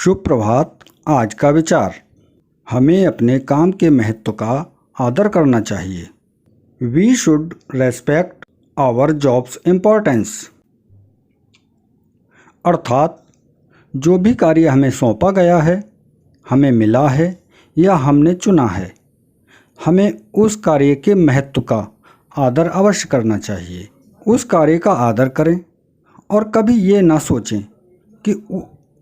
सुप्रभात। आज का विचार, हमें अपने काम के महत्व का आदर करना चाहिए। We should respect our jobs importance. अर्थात जो भी कार्य हमें सौंपा गया है, हमें मिला है या हमने चुना है, हमें उस कार्य के महत्व का आदर अवश्य करना चाहिए। उस कार्य का आदर करें और कभी ये ना सोचें कि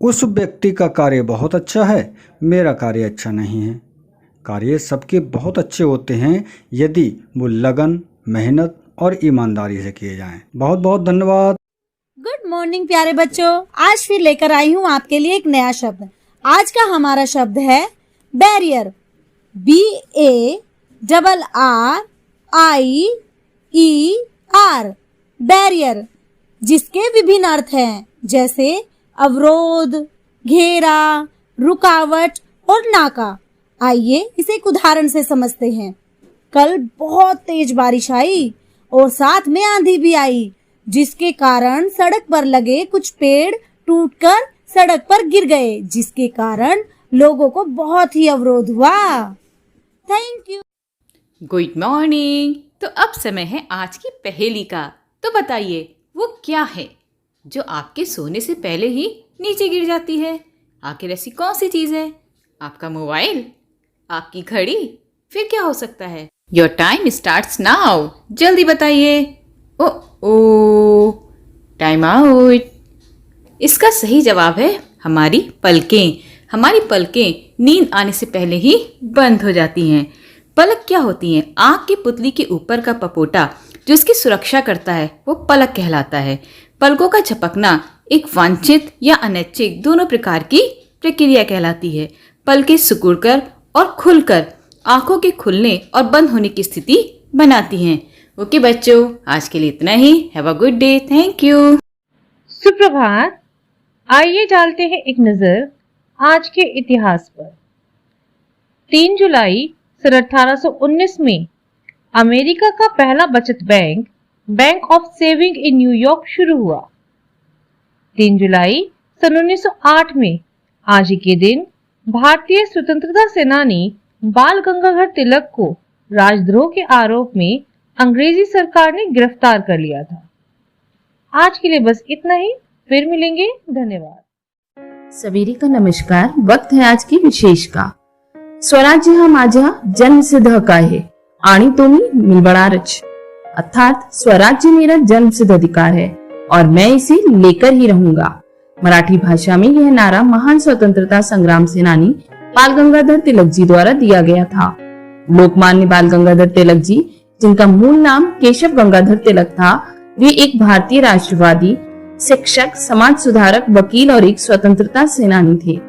उस व्यक्ति का कार्य बहुत अच्छा है, मेरा कार्य अच्छा नहीं है। कार्य सबके बहुत अच्छे होते हैं यदि वो लगन, मेहनत और ईमानदारी से किए जाएं। बहुत बहुत धन्यवाद। गुड मॉर्निंग प्यारे बच्चों, आज फिर लेकर आई हूँ आपके लिए एक नया शब्द। आज का हमारा शब्द है बैरियर। BARRIER, बैरियर, जिसके विभिन्न अर्थ हैं, जैसे अवरोध, घेरा, रुकावट और नाका। आइए इसे एक उदाहरण से समझते हैं। कल बहुत तेज बारिश आई और साथ में आंधी भी आई, जिसके कारण सड़क पर लगे कुछ पेड़ टूटकर सड़क पर गिर गए, जिसके कारण लोगों को बहुत ही अवरोध हुआ। Thank you. Good morning. तो अब समय है आज की पहेली का। तो बताइए वो क्या है जो आपके सोने से पहले ही नीचे गिर जाती है? आखिर ऐसी कौन सी चीज़ है? आपका मोबाइल? आपकी घड़ी? फिर क्या हो सकता है? Your time starts now. जल्दी बताइए। ओ टाइम आउट। इसका सही जवाब है हमारी पलकें। हमारी पलकें नींद आने से पहले ही बंद हो जाती हैं। पलक क्या होती हैं? आँख की पुतली के ऊपर का पपोटा जो इसकी सुरक्षा करता है वो पलक कहलाता है। पलकों का झपकना एक वांछित या अनैच्छिक दोनों प्रकार की प्रक्रिया कहलाती है। पलकें सिकुड़कर और खुलकर आँखों के खुलने और बंद होने की स्थिति बनाती हैं। ओके बच्चों, आज के लिए इतना ही। Have a good day. Thank you. सुप्रभात। आइए डालते हैं एक नजर आज के इतिहास पर। 3 जुलाई सन 1819 में अमेरिका का पहला बचत bank, bank of saving in New York शुरू हुआ। 3 जुलाई सन 1908 में आज ही के दिन भारतीय स्वतंत्रता सेनानी बाल गंगाधर तिलक को राजद्रोह के आरोप में अंग्रेजी सरकार ने गिरफ्तार कर लिया था। आज के लिए बस इतना ही, फिर मिलेंगे। धन्यवाद। सवेरे का नमस्कार। वक्त है आज की विशेष का। स्वराज्य हा माझा जन्मसिद्ध हक्क आहे आणि तो मी मिळवणारच। अर्थात स्वराज्य मेरा जन्मसिद्ध अधिकार है और मैं इसे लेकर ही रहूंगा। मराठी भाषा में यह नारा महान स्वतंत्रता संग्राम सेनानी बाल गंगाधर तिलक जी द्वारा दिया गया था। लोकमान्य बाल गंगाधर तिलक जी, जिनका मूल नाम केशव गंगाधर तिलक था, वे एक भारतीय राष्ट्रवादी, शिक्षक, समाज सुधारक, वकील और एक स्वतंत्रता सेनानी थे।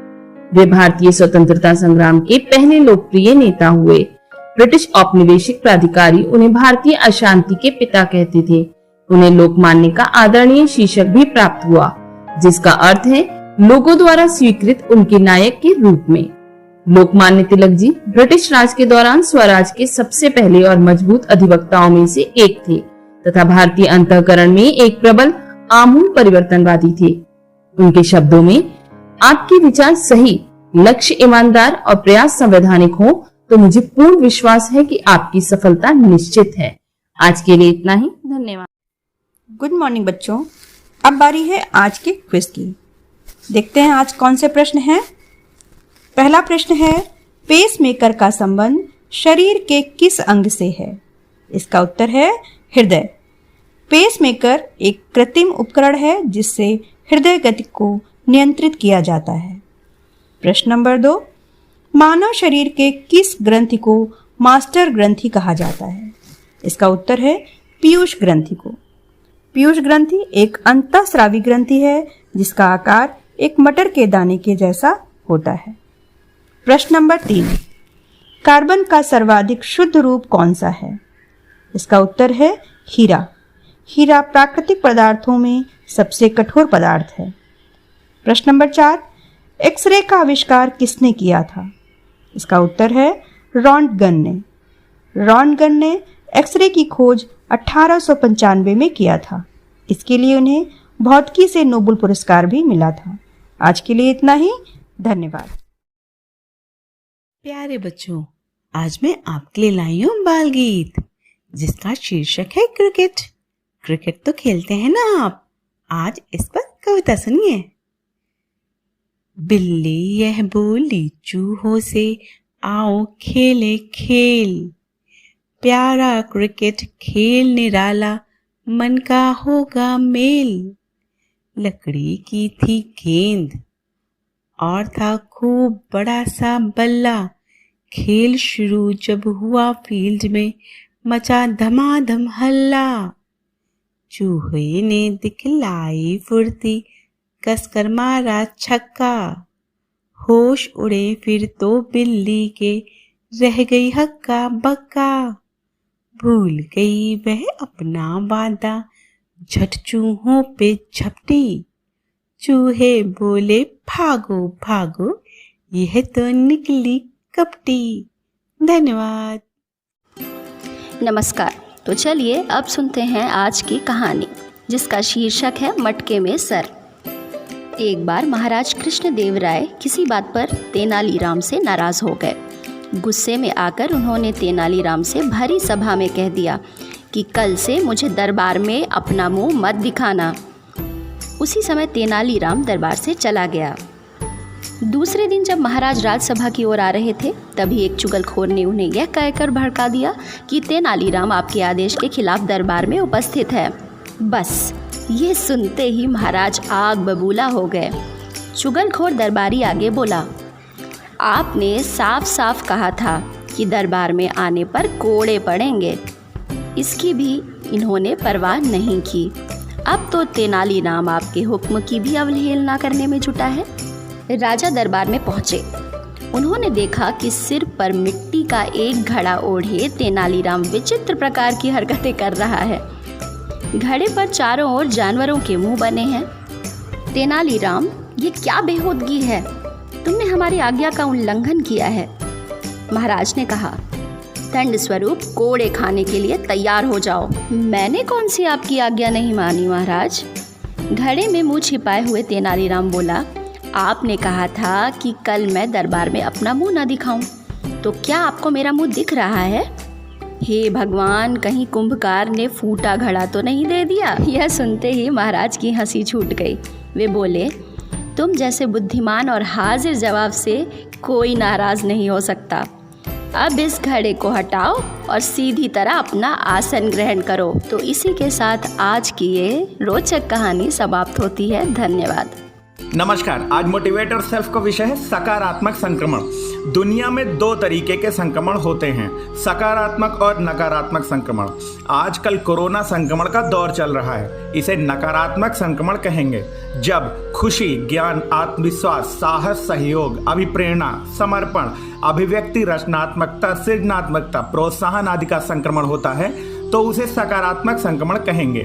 वे भारतीय स्वतंत्रता संग्राम के पहले लोकप्रिय नेता हुए। ब्रिटिश औपनिवेशिक प्राधिकारी उन्हें भारतीय अशांति के पिता कहते थे। उन्हें लोकमान्य का आदरणीय शीर्षक भी प्राप्त हुआ, जिसका अर्थ है लोगों द्वारा स्वीकृत उनके नायक के रूप में। लोकमान्य तिलक जी ब्रिटिश राज के दौरान स्वराज के सबसे पहले और मजबूत अधिवक्ताओं में से एक थे तथा भारतीय अंतःकरण में एक प्रबल आमूल परिवर्तनवादी थे। उनके शब्दों में, आपके विचार सही, लक्ष्य ईमानदार और प्रयास संवैधानिक हो तो मुझे पूर्ण विश्वास है कि आपकी सफलता निश्चित है। आज के लिए इतना ही। धन्यवाद। गुड मॉर्निंग बच्चों, अब बारी है आज के क्विज की। देखते हैं आज कौन से प्रश्न हैं। पहला प्रश्न है, पेसमेकर का संबंध शरीर के किस अंग से है? इसका उत्तर है हृदय। पेसमेकर एक कृत्रिम उपकरण है जिससे हृदय गति को नियंत्रित किया जाता है। प्रश्न नंबर 2, मानव शरीर के किस ग्रंथि को मास्टर ग्रंथि कहा जाता है? इसका उत्तर है पीयूष ग्रंथि को। पीयूष ग्रंथि एक अंतःस्रावी ग्रंथि है जिसका आकार एक मटर के दाने के जैसा होता है। प्रश्न नंबर 3, कार्बन का सर्वाधिक शुद्ध रूप कौन सा है? इसका उत्तर है हीरा। हीरा प्राकृतिक पदार्थों में सबसे कठोर पदार्थ है। प्रश्न नंबर 4, एक्सरे का आविष्कार किसने किया था? इसका उत्तर है रॉन्टगन ने। रॉन्टगन ने एक्सरे की खोज 1895 में किया था। इसके लिए उन्हें भौतिकी से नोबेल पुरस्कार भी मिला था। आज के लिए इतना ही। धन्यवाद। प्यारे बच्चों, आज मैं आपके लिए लाई हूँ बाल गीत जिसका शीर्षक है क्रिकेट। क्रिकेट तो खेलते हैं ना आप। आज इस पर कविता सुनिए। बिल्ली यह बोली चूहों से, आओ खेले खेल, प्यारा क्रिकेट खेल निराला, मन का होगा मेल। लकड़ी की थी गेंद और था खूब बड़ा सा बल्ला, खेल शुरू जब हुआ फील्ड में मचा धमाधम हल्ला। चूहे ने दिखलाई फुर्ती, कसकर मारा छक्का, होश उड़े फिर तो बिल्ली के, रह गई हक्का बक्का। भूल गई वह अपना वादा, झट चूहों पे झपटी, चूहे बोले भागो भागो, यह तो निकली कपटी। धन्यवाद। नमस्कार। तो चलिए अब सुनते हैं आज की कहानी जिसका शीर्षक है मटके में सर। एक बार महाराज कृष्णदेव राय किसी बात पर तेनालीराम से नाराज हो गए। गुस्से में आकर उन्होंने तेनालीराम से भरी सभा में कह दिया कि कल से मुझे दरबार में अपना मुंह मत दिखाना। उसी समय तेनालीराम दरबार से चला गया। दूसरे दिन जब महाराज राजसभा की ओर आ रहे थे तभी एक चुगलखोर ने उन्हें यह कहकर भड़का दिया कि तेनालीराम आपके आदेश के खिलाफ दरबार में उपस्थित है। बस ये सुनते ही महाराज आग बबूला हो गए। चुगलखोर दरबारी आगे बोला, आपने साफ साफ कहा था कि दरबार में आने पर कोड़े पड़ेंगे। इसकी भी इन्होंने परवाह नहीं की। अब तो तेनालीराम आपके हुक्म की भी अवहेलना करने में जुटा है। राजा दरबार में पहुंचे। उन्होंने देखा कि सिर पर मिट्टी का एक घड़ा ओढ़े तेनालीराम विचित्र प्रकार की हरकतें कर रहा है। घड़े पर चारों ओर जानवरों के मुंह बने हैं। तेनालीराम, ये क्या बेहूदगी है? तुमने हमारी आज्ञा का उल्लंघन किया है। महाराज ने कहा, दंड स्वरूप कोड़े खाने के लिए तैयार हो जाओ। मैंने कौन सी आपकी आज्ञा नहीं मानी महाराज? घड़े में मुंह छिपाए हुए तेनालीराम बोला, आपने कहा था कि कल मैं दरबार में अपना मुंह न दिखाऊं, तो क्या आपको मेरा मुंह दिख रहा है? हे भगवान, कहीं कुंभकार ने फूटा घड़ा तो नहीं दे दिया? यह सुनते ही महाराज की हंसी छूट गई। वे बोले, तुम जैसे बुद्धिमान और हाजिर जवाब से कोई नाराज नहीं हो सकता। अब इस घड़े को हटाओ और सीधी तरह अपना आसन ग्रहण करो। तो इसी के साथ आज की ये रोचक कहानी समाप्त होती है। धन्यवाद। नमस्कार। आज मोटिवेटर सेल्फ का विषय है सकारात्मक संक्रमण। दुनिया में दो तरीके के संक्रमण होते हैं, सकारात्मक और नकारात्मक संक्रमण। आजकल कोरोना संक्रमण का दौर चल रहा है, इसे नकारात्मक संक्रमण कहेंगे। जब खुशी, ज्ञान, आत्मविश्वास, साहस, सहयोग, अभिप्रेरणा, समर्पण, अभिव्यक्ति, रचनात्मकता, सृजनात्मकता, प्रोत्साहन आदि का संक्रमण होता है तो उसे सकारात्मक संक्रमण कहेंगे।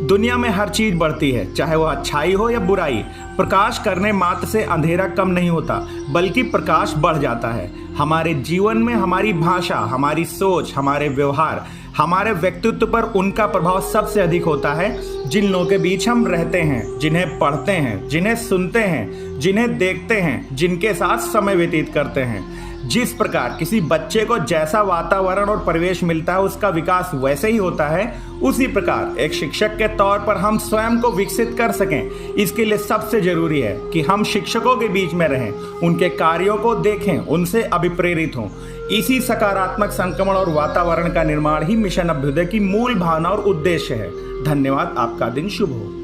दुनिया में हर चीज बढ़ती है, चाहे वो अच्छाई हो या बुराई। प्रकाश करने मात्र से अंधेरा कम नहीं होता, बल्कि प्रकाश बढ़ जाता है। हमारे जीवन में हमारी भाषा, हमारी सोच, हमारे व्यवहार, हमारे व्यक्तित्व पर उनका प्रभाव सबसे अधिक होता है जिन लोगों के बीच हम रहते हैं, जिन्हें पढ़ते हैं, जिन्हें सुनते हैं, जिन्हें देखते हैं, जिनके साथ समय व्यतीत करते हैं। जिस प्रकार किसी बच्चे को जैसा वातावरण और परिवेश मिलता है उसका विकास वैसे ही होता है, उसी प्रकार एक शिक्षक के तौर पर हम स्वयं को विकसित कर सकें। इसके लिए सबसे जरूरी है कि हम शिक्षकों के बीच में रहें, उनके कार्यों को देखें, उनसे अभिप्रेरित हों। इसी सकारात्मक संक्रमण और वातावरण का निर्माण ही मिशन अभ्युदय की मूल भावना और उद्देश्य है। धन्यवाद। आपका दिन शुभ हो।